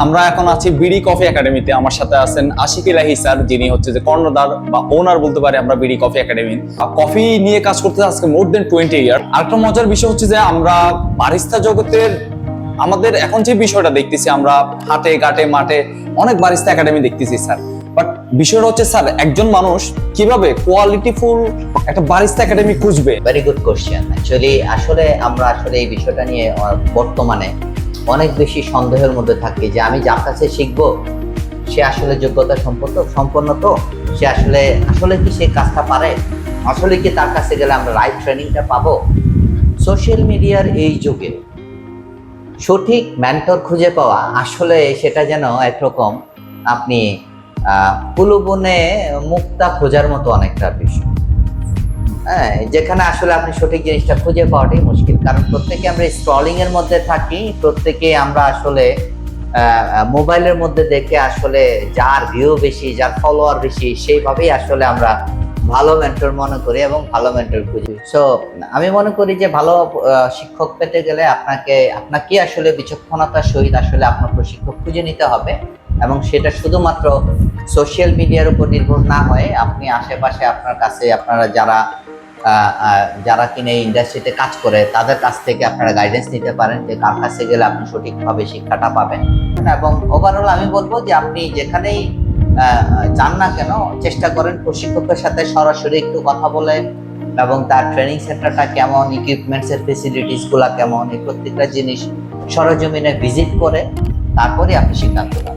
আমরা এখন আছি বিডি কফি একাডেমিতে। আমার সাথে আছেন আশিক ইলাহি স্যার, যিনি হচ্ছে যে কর্ণধার বা ওনার বলতে পারি আমরা বিডি কফি একাডেমি। কফি নিয়ে কাজ করতে আজকে মোর দেন 20 ইয়ার। আরেকটা মজার বিষয় হচ্ছে যে আমরা বারিস্তা জগতের আমাদের এখন যে বিষয়টা দেখতেছি, আমরা হাটে ঘাটে মাঠে অনেক বারিস্তা একাডেমি দেখতেছি স্যার। বাট বিষয়টা হচ্ছে স্যার, একজন মানুষ কিভাবে কোয়ালিটিফুল একটা বারিস্তা একাডেমি খুঁজবে? Very good question. আসলে আমরা এই বিষয়টা নিয়ে বর্তমানে অনেক বেশি সন্দেহের মধ্যে থাকি যে আমি যার কাছে শিখবো সে আসলে যোগ্যতা সম্পন্ন তো, সে আসলে কি সে কাজটা পারে, আসলে কি তার কাছে গেলে আমরা রাইট ট্রেনিংটা পাবো। সোশ্যাল মিডিয়ার এই যুগে সঠিক মেন্টর খুঁজে পাওয়া আসলে সেটা যেন একরকম আপনি কুলুবনে মুক্তা খোঁজার মতো অনেকটা বিষয়। হ্যাঁ, যেখানে আসলে আপনি সঠিক জিনিসটা খুঁজে পাওয়াটাই মুশকিল। কারণ প্রত্যেকে আমরা স্ক্রলিং এর মধ্যে থাকি, প্রত্যেকে আমরা আসলে মোবাইলের মধ্যে দেখে আসলে যার ভিউ বেশি, যার ফলোয়ার বেশি, সেইভাবেই আসলে আমরা ভালো মেন্টর মনে করি এবং ভালো মেন্টর খুঁজি। সো আমি মনে করি যে ভালো শিক্ষক পেতে গেলে আপনাকে আসলে বিচক্ষণতার সহিত আসলে আপনার প্রশিক্ষক খুঁজে নিতে হবে, এবং সেটা শুধুমাত্র সোশ্যাল মিডিয়ার উপর নির্ভর না হয়ে আপনি আশেপাশে আপনার কাছে আপনারা যারা কিনা এই ইন্ডাস্ট্রিতে কাজ করে তাদের কাছ থেকে আপনারা গাইডেন্স নিতে পারেন যে কার কাছে গেলে আপনি সঠিকভাবে শিক্ষাটা পাবেন। এবং ওভারঅল আমি বলবো যে আপনি যেখানেই যান না কেন চেষ্টা করেন প্রশিক্ষকের সাথে সরাসরি একটু কথা বলে, এবং তার ট্রেনিং সেন্টারটা কেমন, ইকুইপমেন্টস এর ফেসিলিটিস গুলা কেমন, এই প্রত্যেকটা জিনিস সরজমিনে ভিজিট করে তারপরে আপনি সিদ্ধান্ত নেবেন।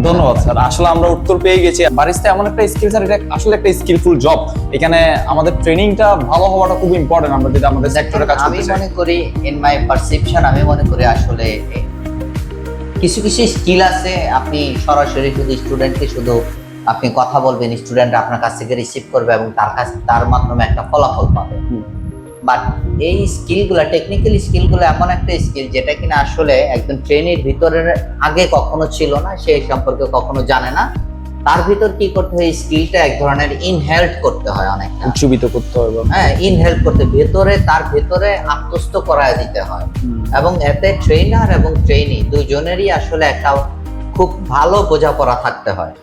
ধন্যবাদ স্যার। আসলে আমরা উত্তর পেয়ে গেছি। বারিস্তা এমন একটা স্কিল স্যার, এটা আসলে একটা স্কিলফুল জব। এখানে আমাদের ট্রেনিংটা ভালো হওয়াটা খুব ইম্পর্টেন্ট। আমরা যদি আমাদের সেক্টরে কাজ করতে চাই, আমি মনে করি ইন মাই পারসেপশন, আমি মনে করি আসলে কিছু স্কিল আছে আপনি সরাসরি শুধু স্টুডেন্টকে শুধু আপনি কথা বলবেন, স্টুডেন্ট আপনার কাছ থেকে রিসিভ করবে এবং তার মাধ্যমে একটা ফলাফল পাবে। বাট এই স্কিলগুলা, টেকনিক্যাল স্কিলগুলো এমন একটা স্কিল যেটা কিনা আসলে একজন ট্রেনির ভিতরের আগে কখনো ছিল না, সে সম্পর্কে কখনো জানে না। তার ভিতর কি করতে হয়, স্কিলটা এক ধরনের ইনহেল্ট করতে হয়, অনেকটা উজ্জীবিত করতে হয়। হ্যাঁ, ইনহেল্ট করতে তার ভেতরে আত্মস্থ করায় দিতে হয়। এবং এতে ট্রেনার এবং ট্রেনি দুজনেরই আসলে একটা খুব ভালো বোঝাপড়া থাকতে হয়।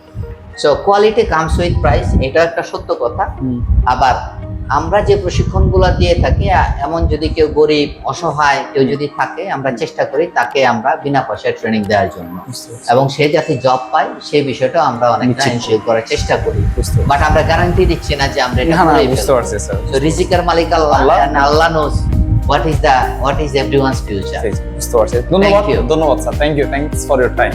So quality comes with price, এটা একটা সত্য কথা। আবার আমরা যে প্রশিক্ষণগুলো দিয়ে থাকি, এমন যদি কেউ গরিব অসহায় কেউ যদি থাকে, আমরা চেষ্টা করি তাকে আমরা বিনা পয়সায় ট্রেনিং দেওয়ার জন্য, এবং সে যাতে জব পায় সেই বিষয়টা আমরা অনেকটা এনশিওর করার চেষ্টা করি। বাট আমরা গ্যারান্টি দিচ্ছি না যে আমরা এটা করেই ফেলবো। সো রিজিকের মালিক আল্লাহ, আল্লাহ knows what is everyone's future. ধন্যবাদ sir, thank you for your time.